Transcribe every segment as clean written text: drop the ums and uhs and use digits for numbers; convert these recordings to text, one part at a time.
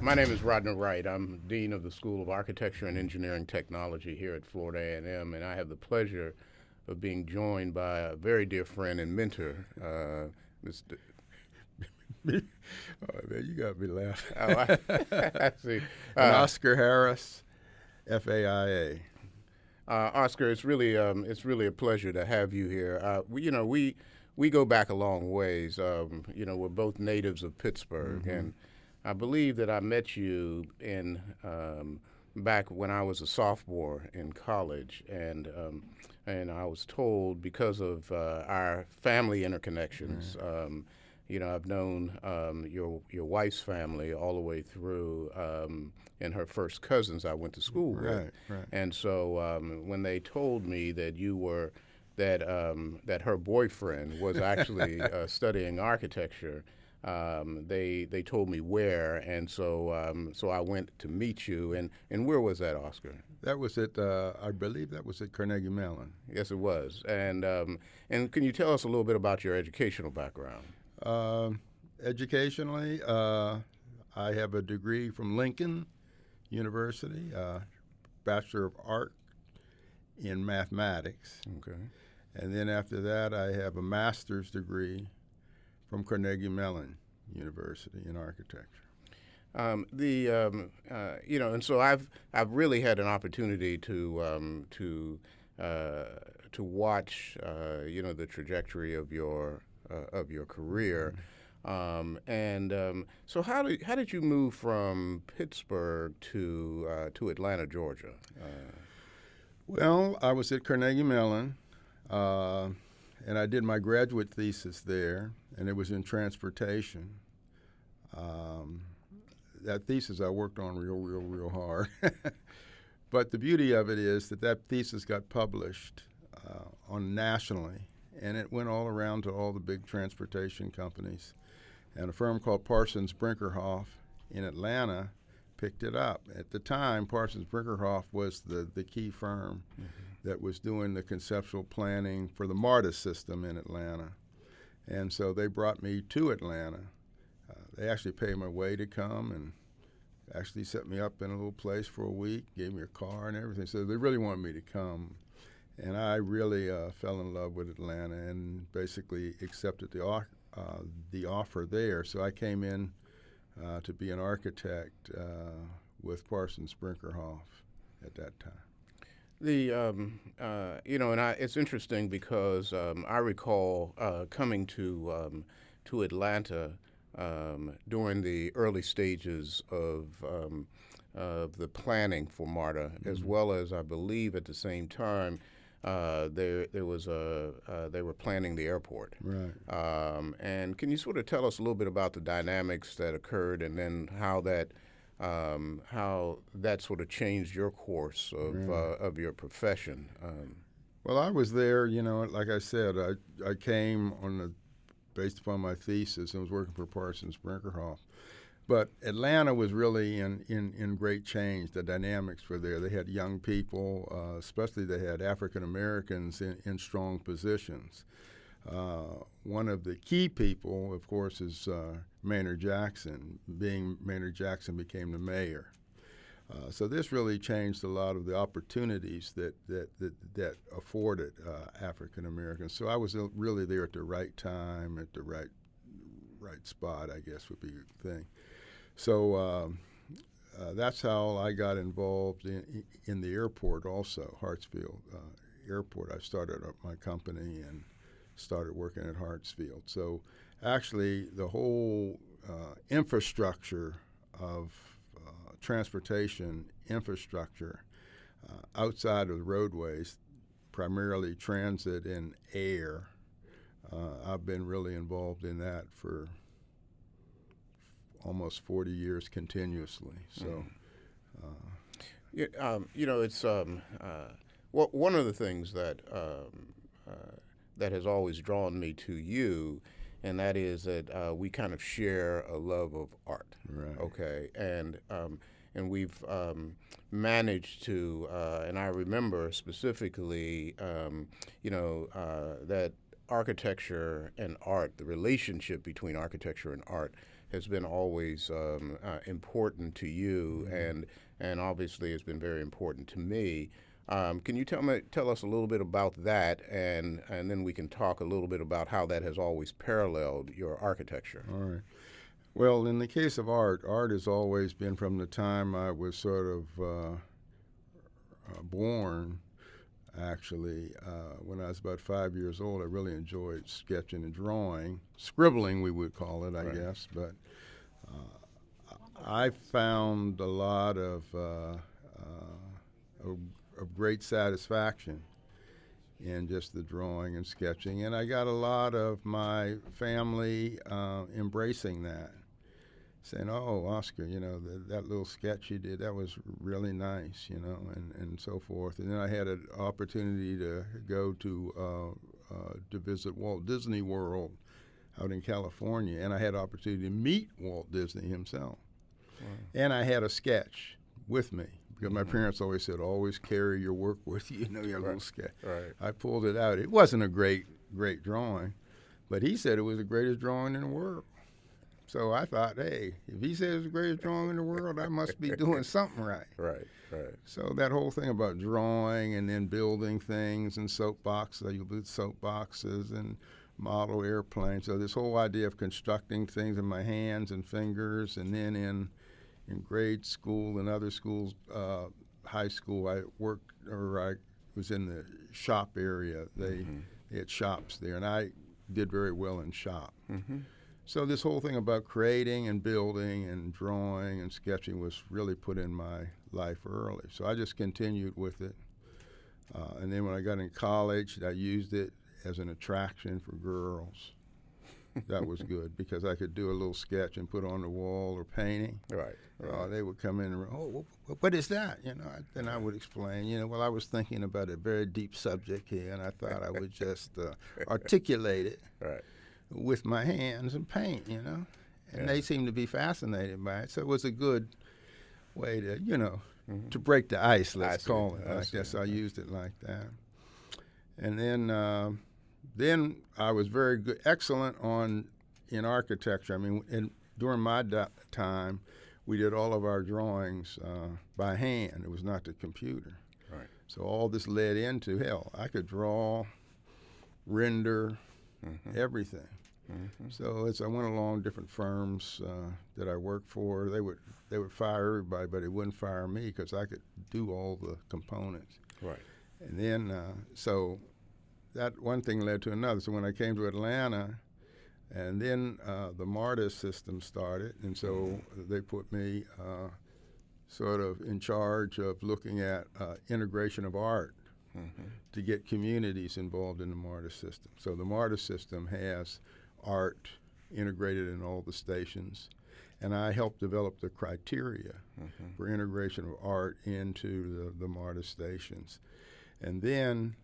My name is Rodner Wright. I'm Dean of the School of Architecture and Engineering Technology here at Florida A&M, and I have the pleasure of being joined by a very dear friend and mentor, Mr. Oh, man, you got me laughing. I see. And Oscar Harris, FAIA. Oscar, it's really a pleasure to have you here. We go back a long ways. We're both natives of Pittsburgh, and I believe that I met you in back when I was a sophomore in college, and I was told because of our family interconnections. I've known your wife's family all the way through, and her first cousins I went to school with. Right. And so when they told me that you were that her boyfriend was actually studying architecture, they told me where, and so I went to meet you. And where was that, Oscar? That was at, I believe that was at Carnegie Mellon. Yes, it was. And can you tell us a little bit about your educational background? Educationally, I have a degree from Lincoln University, Bachelor of Art in Mathematics. Okay. And then after that, I have a master's degree from Carnegie Mellon University in architecture. And so I've really had an opportunity to watch the trajectory of your career. So how did you move from Pittsburgh to Atlanta, Georgia? Well, I was at Carnegie Mellon, and I did my graduate thesis there, and it was in transportation. That thesis I worked on real hard. But the beauty of it is that thesis got published nationally, and it went all around to all the big transportation companies. And a firm called Parsons Brinkerhoff in Atlanta picked it up. At the time, Parsons Brinkerhoff was the key firm that was doing the conceptual planning for the MARTA system in Atlanta. And so they brought me to Atlanta. They actually paid my way to come and actually set me up in a little place for a week, gave me a car and everything. So they really wanted me to come. And I really fell in love with Atlanta and basically accepted the offer there. So I came in to be an architect with Parsons Brinkerhoff at that time. It's interesting because I recall coming to Atlanta during the early stages of the planning for MARTA, as well as I believe at the same time they were planning the airport. Right. And can you sort of tell us a little bit about the dynamics that occurred, and then how that sort of changed your course of your profession? Well, I was there. Like I said, I came based upon my thesis and was working for Parsons Brinkerhoff. But Atlanta was really in great change. The dynamics were there. They had young people, especially they had African Americans in strong positions. One of the key people, of course, is Maynard Jackson. Maynard Jackson became the mayor. So this really changed a lot of the opportunities that afforded African Americans. So I was really there at the right time, at the right spot, I guess would be the thing. So that's how I got involved in the airport also, Hartsfield Airport. I started up my company and started working at Hartsfield. So actually the whole infrastructure of transportation infrastructure outside of the roadways, primarily transit and air, I've been really involved in that for almost 40 years continuously. So, it's one of the things that has always drawn me to you, and that is that we kind of share a love of art. Right. Okay, and we've managed to, and I remember specifically, that architecture and art, the relationship between architecture and art, has been always important to you, and obviously has been very important to me. Can you tell us a little bit about that, and then we can talk a little bit about how that has always paralleled your architecture? All right. Well, in the case of art has always been from the time I was sort of born. Actually, when I was about 5 years old, I really enjoyed sketching and drawing, scribbling, we would call it, I guess. But I found a lot of great satisfaction in just the drawing and sketching, and I got a lot of my family embracing that, saying, "Oh, Oscar, that little sketch you did, that was really nice," and so forth. And then I had an opportunity to go to visit Walt Disney World out in California, and I had an opportunity to meet Walt Disney himself. Wow. And I had a sketch with me, because my parents always said, always carry your work with you, your little sketch. Right. I pulled it out. It wasn't a great drawing, but he said it was the greatest drawing in the world. So I thought, hey, if he says it's the greatest drawing in the world, I must be doing something right. Right. So that whole thing about drawing and then building things and soapboxes, you build soapboxes and model airplanes. So this whole idea of constructing things in my hands and fingers, and then in grade school and other schools, high school, I was in the shop area. They had shops there, and I did very well in shop. Mm-hmm. So this whole thing about creating and building and drawing and sketching was really put in my life early. So I just continued with it. And then when I got in college, I used it as an attraction for girls. That was good, because I could do a little sketch and put on the wall or painting. Right. They would come in and, what is that? Then I would explain, well, I was thinking about a very deep subject here, and I thought I would just articulate it with my hands and paint, and they seemed to be fascinated by it. So it was a good way to, to break the ice, let's call it like that. So I used it like that. And then I was very excellent in architecture. I mean, during my time, we did all of our drawings by hand. It was not the computer. Right. So all this led into, I could draw, render, everything. Mm-hmm. So I went along different firms that I worked for. They would fire everybody, but they wouldn't fire me because I could do all the components. Right. And then so that one thing led to another. So when I came to Atlanta, and then the MARTA system started, and so they put me sort of in charge of looking at integration of art to get communities involved in the MARTA system. So the MARTA system has art integrated in all the stations, and I helped develop the criteria for integration of art into the MARTA stations. And then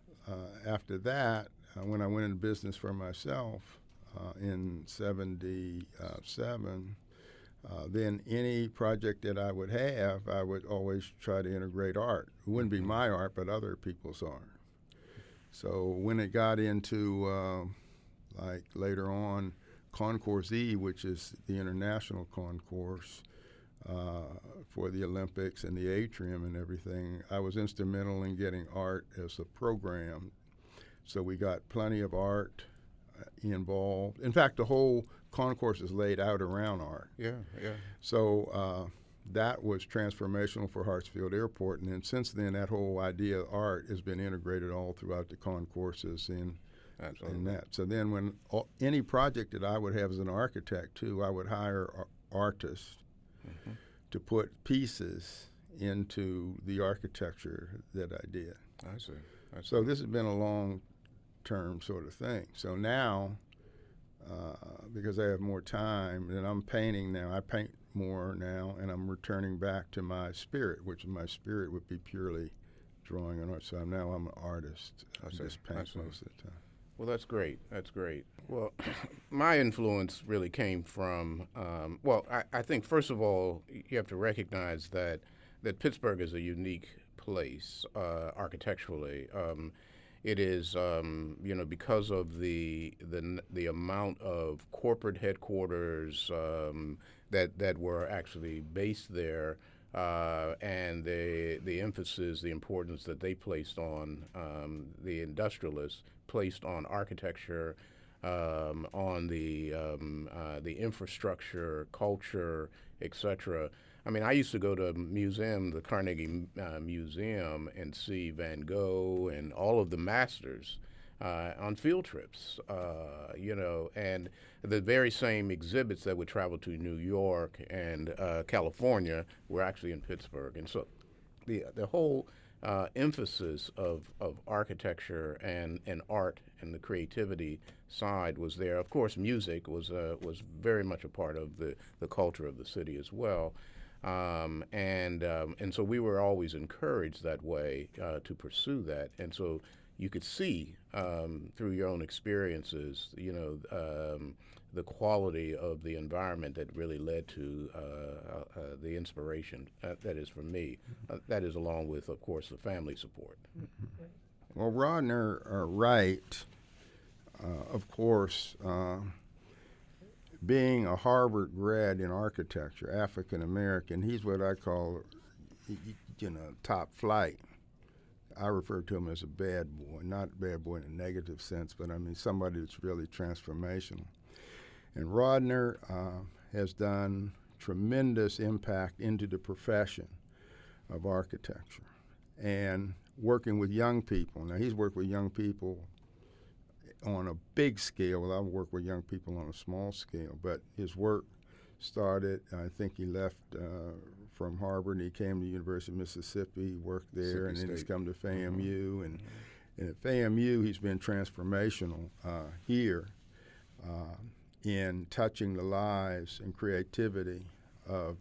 after that, when I went into business for myself in 77, then any project that I would have, I would always try to integrate art. It wouldn't be my art, but other people's art. So when it got into, like later on, Concourse E, which is the international concourse for the Olympics and the atrium and everything, I was instrumental in getting art as a program. So we got plenty of art involved. In fact, the whole concourse is laid out around art. Yeah. So that was transformational for Hartsfield Airport. And then since then, that whole idea of art has been integrated all throughout the concourses in that. So then when any project that I would have as an architect, too, I would hire artists to put pieces into the architecture that I did. I see. So this has been a long-term sort of thing. So now, because I have more time, and I'm painting now, I paint more now, and I'm returning back to my spirit, which my spirit would be purely drawing and art. So now I'm an artist. I just paint most of the time. Well, that's great. Well, my influence really came from, I think, first of all, you have to recognize that Pittsburgh is a unique place architecturally. it is, because of the amount of corporate headquarters that were actually based there, and the emphasis, the importance that they placed on the industrialists placed on architecture, on the infrastructure, culture, etc. I mean, I used to go to a museum, the Carnegie Museum, and see Van Gogh and all of the masters on field trips, and the very same exhibits that would travel to New York and California were actually in Pittsburgh. And so the whole emphasis of architecture and art and the creativity side was there. Of course, music was very much a part of the culture of the city as well. And so we were always encouraged that way to pursue that. And so you could see through your own experiences, the quality of the environment that really led to the inspiration. That is for me. That is along with, of course, the family support. Well, Rodner Wright, of course, being a Harvard grad in architecture, African American, he's what I call, top flight. I refer to him as a bad boy, not bad boy in a negative sense, but I mean somebody that's really transformational. And Rodner has done tremendous impact into the profession of architecture and working with young people. Now, he's worked with young people on a big scale. Well, I've worked with young people on a small scale, but his work started, I think he left from Harvard and he came to the University of Mississippi, worked there, and then he's come to FAMU. And at FAMU, he's been transformational here in touching the lives and creativity of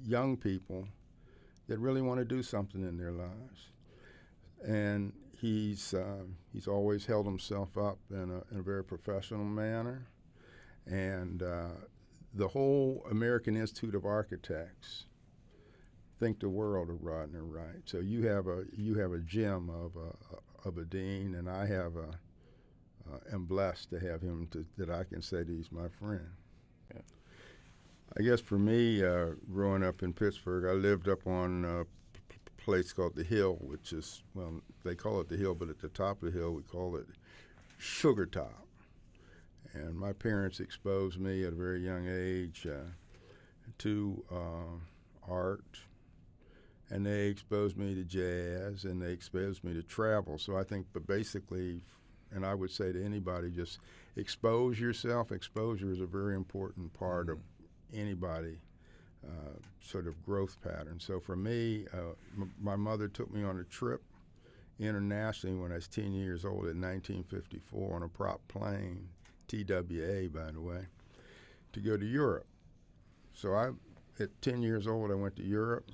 young people that really want to do something in their lives. And he's always held himself up in a very professional manner. And the whole American Institute of Architects think the world of Rodner Wright. So you have a gem of a dean, and I am blessed to have him that I can say that he's my friend. Yeah. I guess for me, growing up in Pittsburgh, I lived up on a place called the Hill, which is, well, they call it the Hill, but at the top of the hill we call it Sugar Top. And my parents exposed me at a very young age to art, and they exposed me to jazz, and they exposed me to travel. So I think, but basically, and I would say to anybody, just expose yourself. Exposure is a very important part of anybody sort of growth pattern. So for me, my mother took me on a trip internationally when I was 10 years old in 1954 on a prop plane, TWA, by the way, to go to Europe. So at 10 years old, I went to Europe.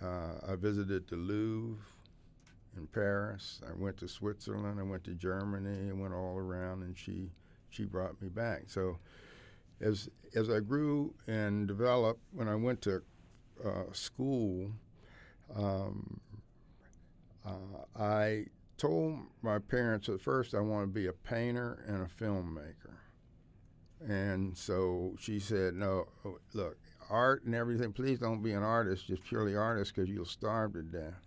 I visited the Louvre in Paris. I went to Switzerland. I went to Germany. I went all around, and she brought me back. So as I grew and developed, when I went to school, I told my parents at first I want to be a painter and a filmmaker. And so she said, no, look, art and everything, please don't be an artist, just purely artist, because you'll starve to death.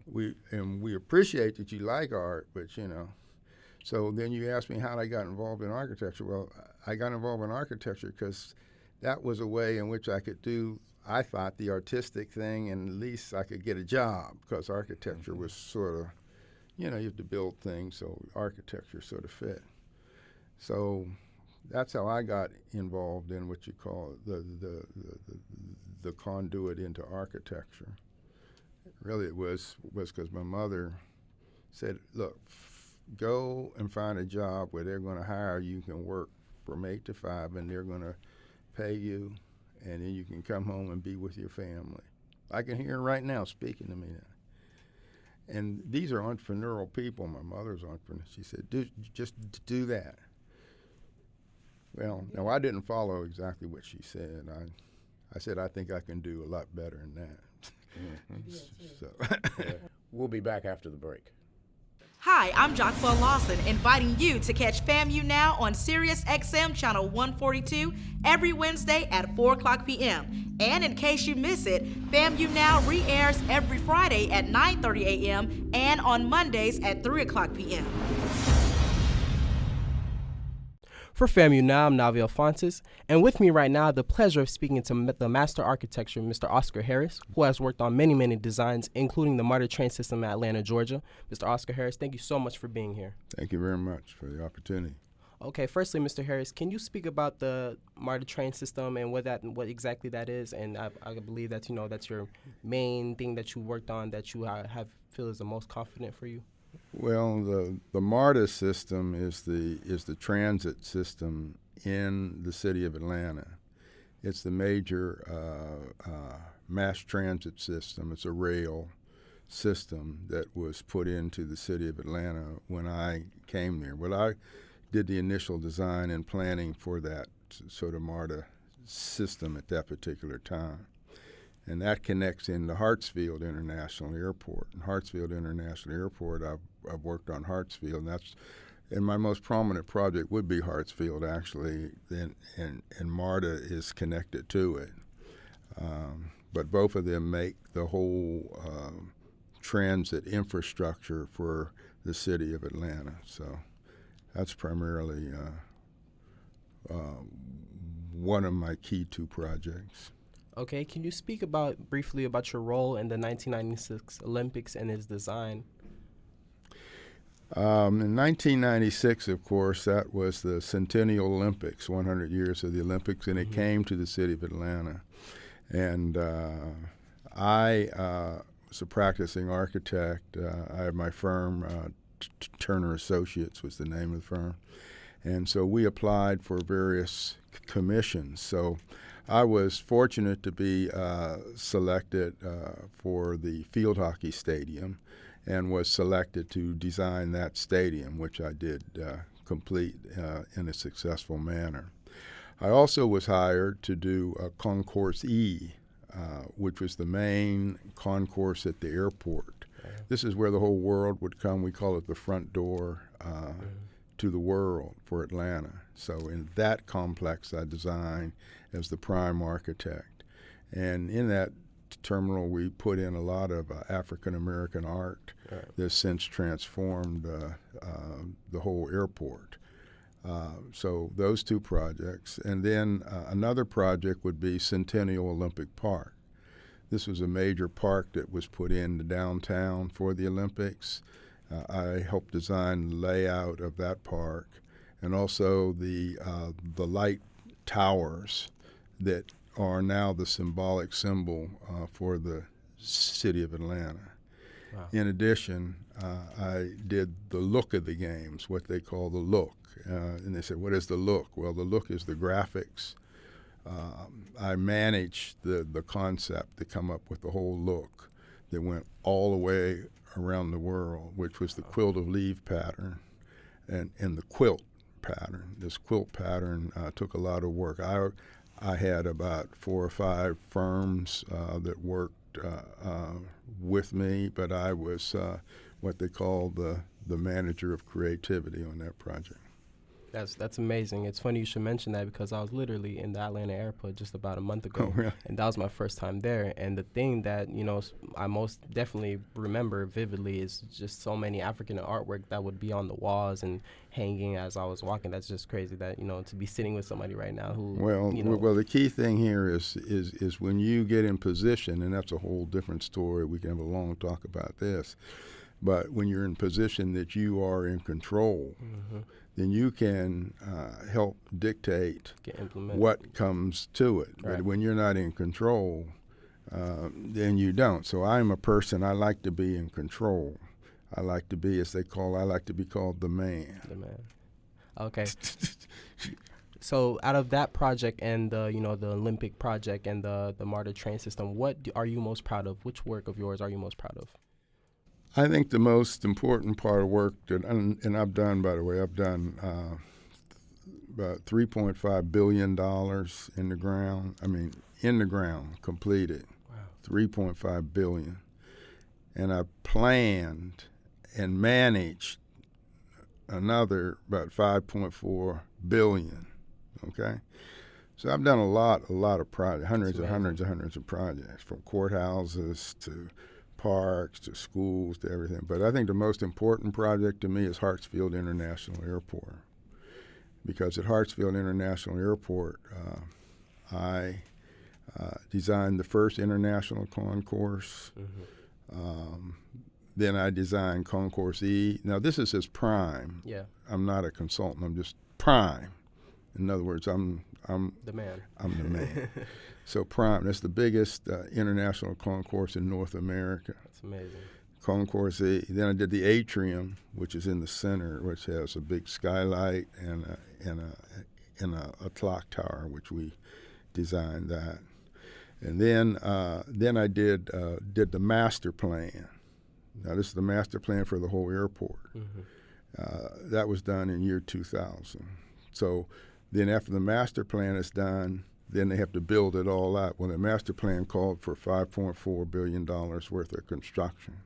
We appreciate that you like art, but So then you asked me how I got involved in architecture. Well, I got involved in architecture because that was a way in which I could do, I thought, the artistic thing, and at least I could get a job, because architecture was sort of, you have to build things, so architecture sort of fit. So that's how I got involved in what you call the conduit into architecture. Really, it was because my mother said, look, go and find a job where they're going to hire you. You can work from 8 to 5, and they're going to pay you, and then you can come home and be with your family. I can hear her right now speaking to me now. And these are entrepreneurial people. My mother's entrepreneur. She said, just do that. Well, no, I didn't follow exactly what she said. I said, I think I can do a lot better than that. Mm-hmm. So. Yeah. We'll be back after the break. Hi, I'm Jockfell Lawson, inviting you to catch FAMUNow on Sirius XM Channel 142 every Wednesday at 4 o'clock p.m. And in case you miss it, FAMUNow re-airs every Friday at 9:30 a.m. and on Mondays at 3 o'clock p.m. For FAMUNow, I'm Navael Fontus, and with me right now, I have the pleasure of speaking to the Master Architect, Mr. Oscar Harris, who has worked on many, many designs, including the MARTA train system at Atlanta, Georgia. Mr. Oscar Harris, thank you so much for being here. Thank you very much for the opportunity. Okay, firstly, Mr. Harris, can you speak about the MARTA train system and what exactly that is? And I believe that that's your main thing that you worked on that you feel is the most confident for you. Well, the MARTA system is the transit system in the city of Atlanta. It's the major mass transit system. It's a rail system that was put into the city of Atlanta when I came there. Well, I did the initial design and planning for that sort of MARTA system at that particular time. And that connects into Hartsfield International Airport. And Hartsfield International Airport, I've worked on Hartsfield, and my most prominent project would be Hartsfield, actually, and MARTA is connected to it. But both of them make the whole transit infrastructure for the city of Atlanta. So that's primarily one of my key two projects. Okay, can you speak briefly about your role in the 1996 Olympics and its design? In 1996, of course, that was the Centennial Olympics, 100 years of the Olympics, and it came to the city of Atlanta. And I was a practicing architect. I had my firm, Turner Associates was the name of the firm. And so we applied for various commissions. So I was fortunate to be selected for the field hockey stadium and was selected to design that stadium, which I did complete in a successful manner. I also was hired to do a Concourse E, which was the main concourse at the airport. This is where the whole world would come. We call it the front door to the world for Atlanta. So in that complex, I designed as the prime architect. And in that terminal, we put in a lot of African-American art that's since transformed the whole airport. So those two projects. And then another project would be Centennial Olympic Park. This was a major park that was put in the downtown for the Olympics. I helped design the layout of that park and also the light towers that are now the symbolic symbol for the city of Atlanta. Wow. In addition, I did the look of the games, what they call the look. And they said, what is the look? Well, the look is the graphics. I managed the concept to come up with the whole look that went all the way around the world, which was the quilt of leaf pattern and the quilt pattern. This quilt pattern took a lot of work. I had about 4 or 5 firms that worked with me, but I was what they call the manager of creativity on that project. That's amazing. It's funny you should mention that because I was literally in the Atlanta airport just about a month ago. Oh, really? And that was my first time there. And the thing that, I most definitely remember vividly is just so many African artwork that would be on the walls and hanging as I was walking. That's just crazy that, to be sitting with somebody right now who, Well, the key thing here is when you get in position, and that's a whole different story. We can have a long talk about this. But when you're in position that you are in control, then you can help dictate what comes to it. Right. But when you're not in control, then you don't. So I'm a person, I like to be in control. I like to be, I like to be called the man. The man. Okay. So out of that project and the Olympic project and the MARTA train system, what are you most proud of? Which work of yours are you most proud of? I think the most important part of work that, and I've done, by the way, about $3.5 billion in the ground, completed. Wow. $3.5 billion. And I planned and managed another about 5.4 billion. Okay, so I've done a lot of projects, hundreds of projects, from courthouses to parks to schools to everything. But I think the most important project to me is Hartsfield International Airport, because at Hartsfield International Airport, I designed the first international concourse. Then I designed Concourse E. Now this is as prime. Yeah. I'm not a consultant. I'm just prime. In other words, I'm the man. I'm the man. So prime. That's the biggest international concourse in North America. That's amazing. Concourse E. Then I did the atrium, which is in the center, which has a big skylight and a clock tower, which we designed that. And then I did the master plan. Now this is the master plan for the whole airport. That was done in year 2000. So then after the master plan is done, then they have to build it all out. Well, the master plan called for $5.4 billion worth of construction.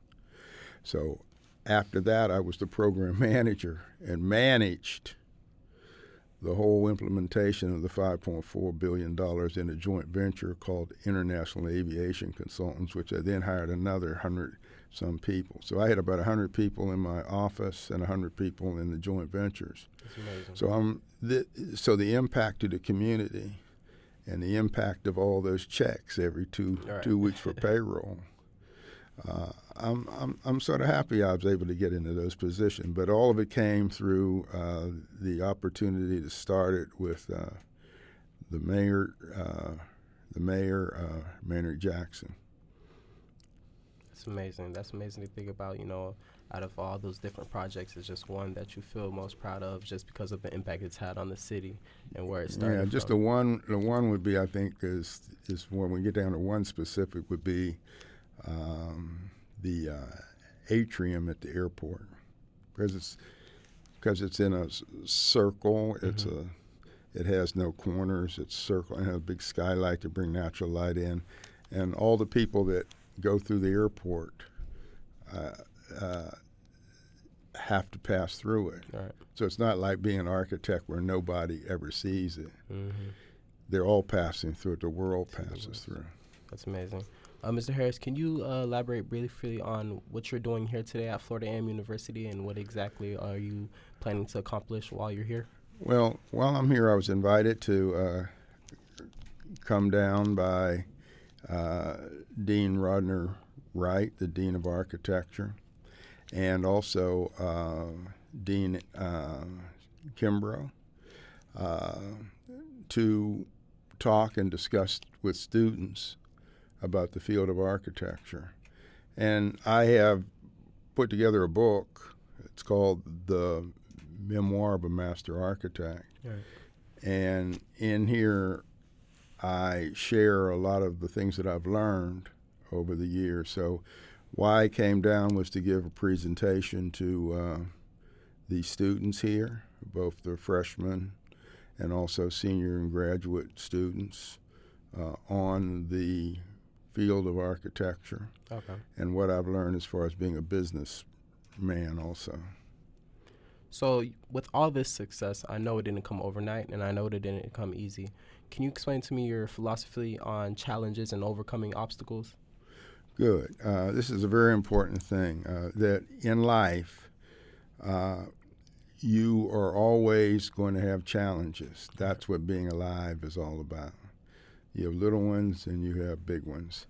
So after that, I was the program manager and managed the whole implementation of the $5.4 billion in a joint venture called International Aviation Consultants, which I then hired another 100-some people. So I had about 100 people in my office and 100 people in the joint ventures. That's amazing. So the impact to the community and the impact of all those checks every two weeks for payroll. I'm sort of happy I was able to get into those positions, but all of it came through the opportunity to start it with the mayor, Maynard Jackson. That's amazing. That's amazing to think about. Out of all those different projects, it's just one that you feel most proud of, just because of the impact it's had on the city and where it started. Yeah, just from. the one would be, I think, is when we get down to one specific, would be the atrium at the airport, because it's in a circle. It has no corners. It's circle and has a big skylight to bring natural light in, and all the people that go through the airport have to pass through it. Right. So it's not like being an architect where nobody ever sees it. They're all passing through it. The world passes through. That's amazing. Mr. Harris, can you elaborate briefly on what you're doing here today at Florida A&M University, and what exactly are you planning to accomplish while you're here? Well, while I'm here, I was invited to come down by Dean Rodner Wright, the Dean of Architecture, and also Dean Kimbrough, to talk and discuss with students about the field of architecture. And I have put together a book. It's called The Memoir of a Master Architect. Right. And in here, I share a lot of the things that I've learned over the years. So why I came down was to give a presentation to the students here, both the freshmen and also senior and graduate students, on the field of architecture. Okay. And what I've learned as far as being a businessman also. So with all this success, I know it didn't come overnight, and I know it didn't come easy. Can you explain to me your philosophy on challenges and overcoming obstacles? Good. This is a very important thing, that in life, you are always going to have challenges. That's what being alive is all about. You have little ones and you have big ones.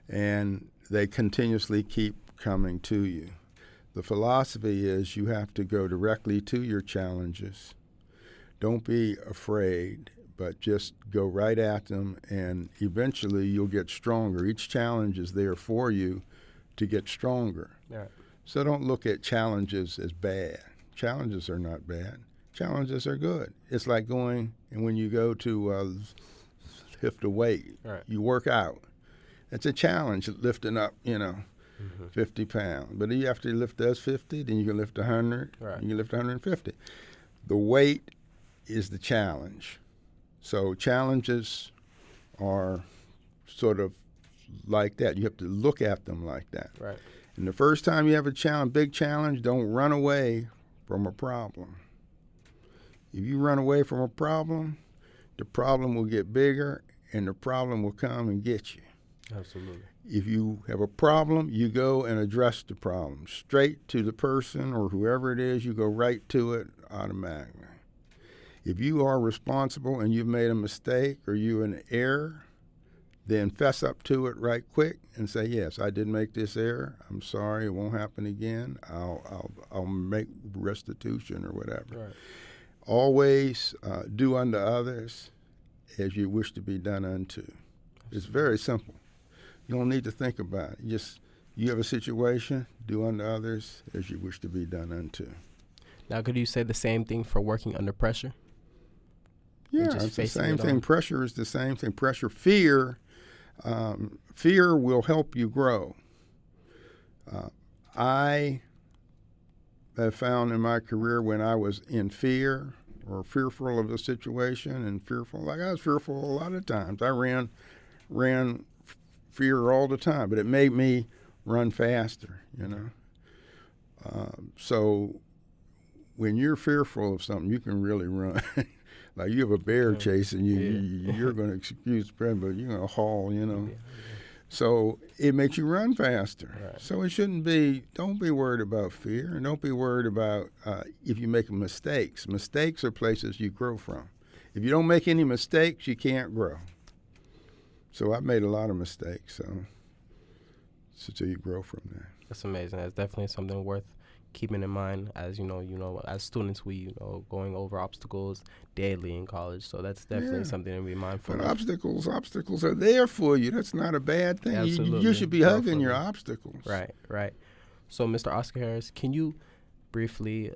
And they continuously keep coming to you. The philosophy is you have to go directly to your challenges. Don't be afraid, but just go right at them, and eventually you'll get stronger. Each challenge is there for you to get stronger. Right. So don't look at challenges as bad. Challenges are not bad. Challenges are good. It's like going, and when you go to lift a weight, right, you work out. It's a challenge, lifting up, 50 pounds. But after you lift those 50, then you can lift 100, right, you can lift 150. The weight is the challenge. So challenges are sort of like that. You have to look at them like that. Right. And the first time you have a big challenge, don't run away from a problem. If you run away from a problem, the problem will get bigger and the problem will come and get you. Absolutely. If you have a problem, you go and address the problem. Straight to the person or whoever it is, you go right to it automatically. If you are responsible and you've made a mistake or you're in error, then fess up to it right quick and say, yes, I did make this error. I'm sorry, it won't happen again. I'll make restitution or whatever. Right. Always do unto others as you wish to be done unto. It's very simple. You don't need to think about it. Just, you have a situation, do unto others as you wish to be done unto. Now, could you say the same thing for working under pressure? Yeah, it's the same thing. Pressure is the same thing. Fear will help you grow. I have found in my career when I was in fear or fearful of a situation and fearful, like I was fearful a lot of times. I ran fear all the time, but it made me run faster, you know. So when you're fearful of something, you can really run. Like you have a bear chasing you, you're going to excuse the pun, but you're going to haul, you know. So it makes you run faster. Right. So it shouldn't be, don't be worried about fear, and don't be worried about if you make mistakes. Mistakes are places you grow from. If you don't make any mistakes, you can't grow. So I've made a lot of mistakes, so you grow from there. That's amazing. That's definitely something worth keeping in mind as, as students, we, going over obstacles daily in college. So that's definitely something to be mindful but of. Obstacles are there for you. That's not a bad thing. Absolutely. You should be hugging your obstacles. Right. So, Mr. Oscar Harris, can you briefly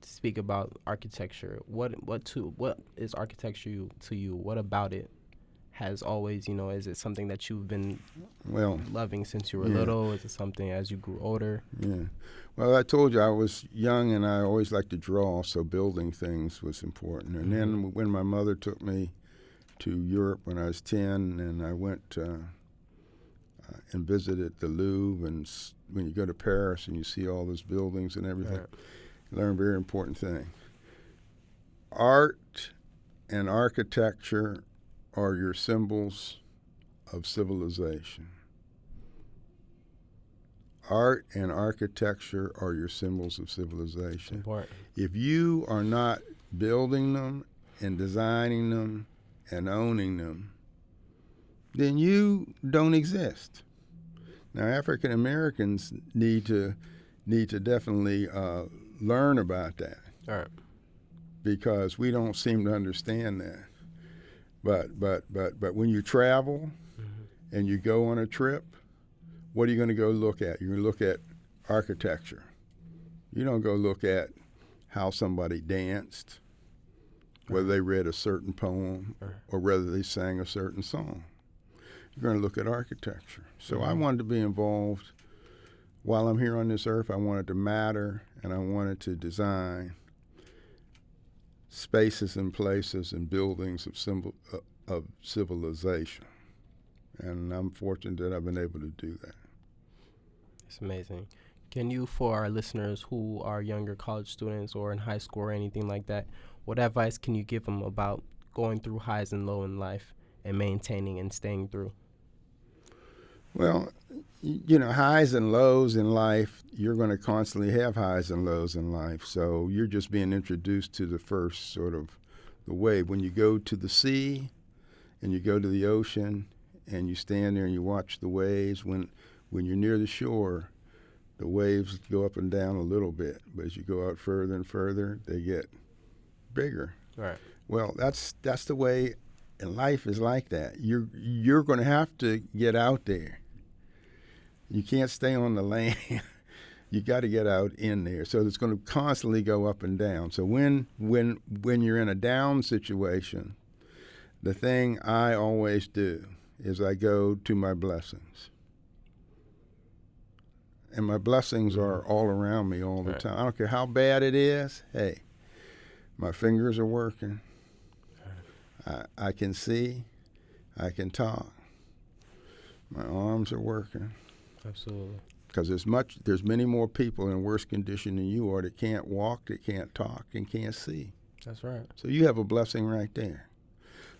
speak about architecture? What is architecture to you? What about it has always, is it something that you've been loving since you were little? Is it something as you grew older? Yeah. Well, I told you I was young and I always liked to draw, so building things was important. And then when my mother took me to Europe when I was 10, and I went and visited the Louvre, and when you go to Paris and you see all those buildings and everything, you learn a very important thing. Art and architecture are your symbols of civilization. Art and architecture are your symbols of civilization. Important. If you are not building them and designing them and owning them, then you don't exist. Now, African Americans need to definitely learn about that. All right. Because we don't seem to understand that. But when you travel and you go on a trip, what are you going to go look at? You're going to look at architecture. You don't go look at how somebody danced, whether they read a certain poem or whether they sang a certain song. You're going to look at architecture. So I wanted to be involved while I'm here on this earth. I wanted to matter, and I wanted to design spaces and places and buildings of civilization. And I'm fortunate that I've been able to do that. It's amazing. Can you, for our listeners who are younger college students or in high school or anything like that, what advice can you give them about going through highs and lows in life and maintaining and staying through? Well, highs and lows in life, you're going to constantly have highs and lows in life. So you're just being introduced to the first sort of the wave. When you go to the sea and you go to the ocean and you stand there and you watch the waves, when you're near the shore, the waves go up and down a little bit. But as you go out further and further, they get bigger. Right. Well, that's the way, and life is like that. You're going to have to get out there. You can't stay on the land. You got to get out in there. So it's going to constantly go up and down. So when you're in a down situation, the thing I always do is I go to my blessings. And my blessings are all around me all the time. I don't care how bad it is. Hey, my fingers are working. I can see. I can talk. My arms are working. Absolutely. because there's many more people in worse condition than you are that can't walk, that can't talk, and can't see. That's right. So you have a blessing right there.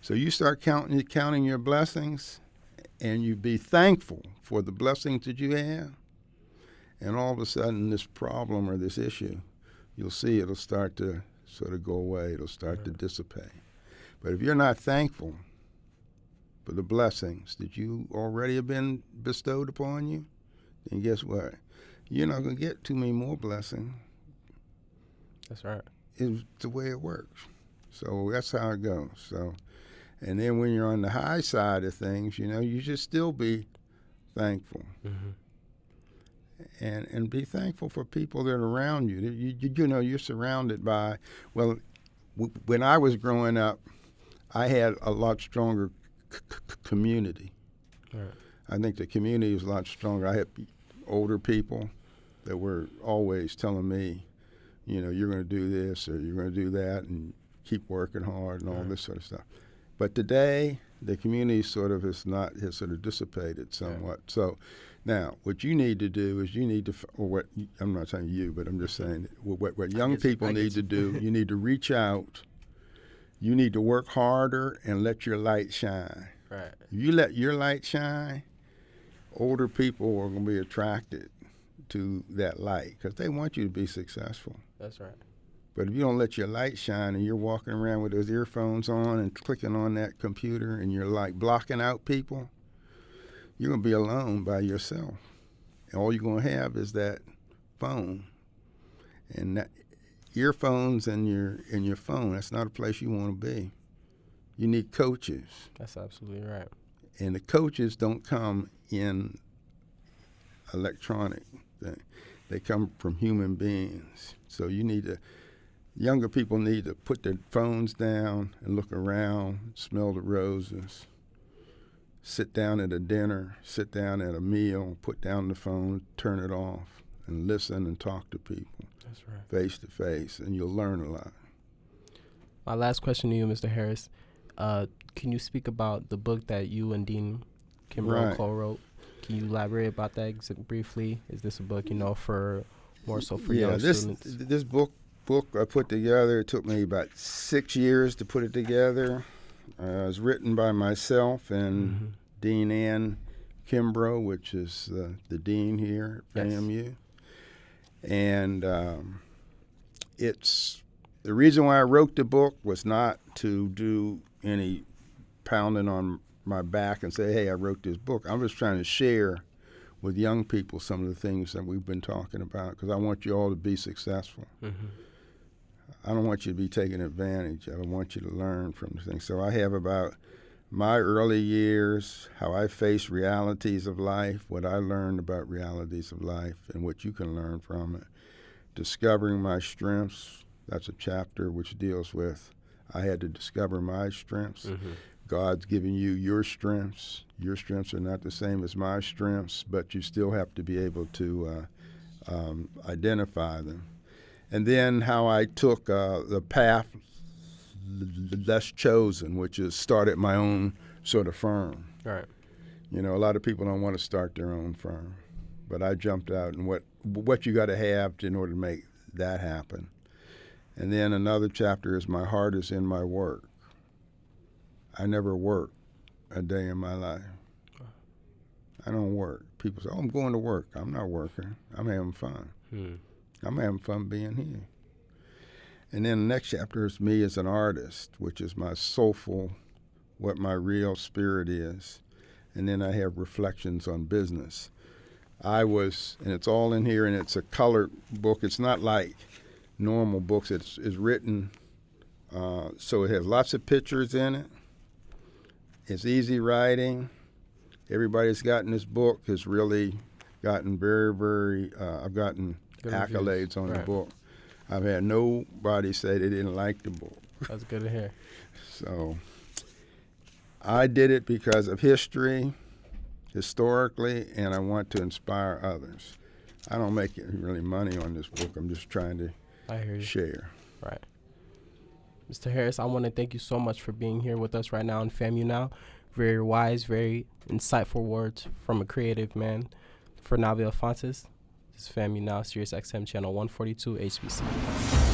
So you start counting your blessings, and you be thankful for the blessings that you have, and all of a sudden this problem or this issue, you'll see it'll start to sort of go away. It'll start to dissipate. But if you're not thankful for the blessings that you already have been bestowed upon you, then guess what? You're not going to get too many more blessings. That's right. It's the way it works. So that's how it goes. So, and then when you're on the high side of things, you should still be thankful. And be thankful for people that are around you. You're surrounded by, when I was growing up, I had a lot stronger community. Right. I think the community was a lot stronger. I had older people that were always telling me, you're going to do this or you're going to do that and keep working hard and all this sort of stuff. But today, the community has sort of dissipated somewhat. Right. So now, what you need to do is I'm not saying you, but I'm just saying what young people need to do, you need to reach out. You need to work harder and let your light shine. Right. If you let your light shine, older people are going to be attracted to that light because they want you to be successful. That's right. But if you don't let your light shine and you're walking around with those earphones on and clicking on that computer and you're like blocking out people, you're going to be alone by yourself. And all you're going to have is that phone. And that earphones and your phone, that's not a place you want to be. You need coaches. That's absolutely right. And the coaches don't come in electronic thing. They come from human beings. So younger people need to put their phones down and look around, smell the roses, sit down at a dinner, sit down at a meal, put down the phone, turn it off, and listen and talk to people. That's right. Face to face, and you'll learn a lot. My last question to you, Mr. Harris, can you speak about the book that you and Dean Kimbrough co-wrote? Can you elaborate about that briefly? Is this a book, for more so for young students? This book I put together, it took me about 6 years to put it together. It was written by myself and Dean Ann Kimbrough, which is the dean here at FAMU. And it's the reason why I wrote the book was not to do any pounding on my back and say, hey, I wrote this book. I'm just trying to share with young people some of the things that we've been talking about because I want you all to be successful. I don't want you to be taken advantage of. I want you to learn from the things. So I have about my early years, how I faced realities of life, what I learned about realities of life, and what you can learn from it. Discovering my strengths, that's a chapter which deals with I had to discover my strengths. God's giving you your strengths. Your strengths are not the same as my strengths, but you still have to be able to identify them. And then how I took the path less chosen, which is started my own sort of firm. Right. A lot of people don't want to start their own firm, but I jumped out and what you got to have in order to make that happen. And then another chapter is my heart is in my work. I never work a day in my life. I don't work. People say, I'm going to work. I'm not working. I'm having fun. I'm having fun being here. And then the next chapter is me as an artist, which is my soulful, what my real spirit is. And then I have reflections on business. And it's all in here, and it's a colored book. It's not like normal books. It's written, so it has lots of pictures in it. It's easy writing. Everybody's gotten this book has really gotten very, very, I've gotten good accolades reviews. On the book. I've had nobody say they didn't like the book. That's good to hear. So I did it because of history, historically, and I want to inspire others. I don't make really money on this book. I'm just trying to share. Right. Mr. Harris, I want to thank you so much for being here with us right now on FAMUNow. Very wise, very insightful words from a creative man. For Navael Fontus, this is FAMUNow, SIRIUS XM channel 142 HBC.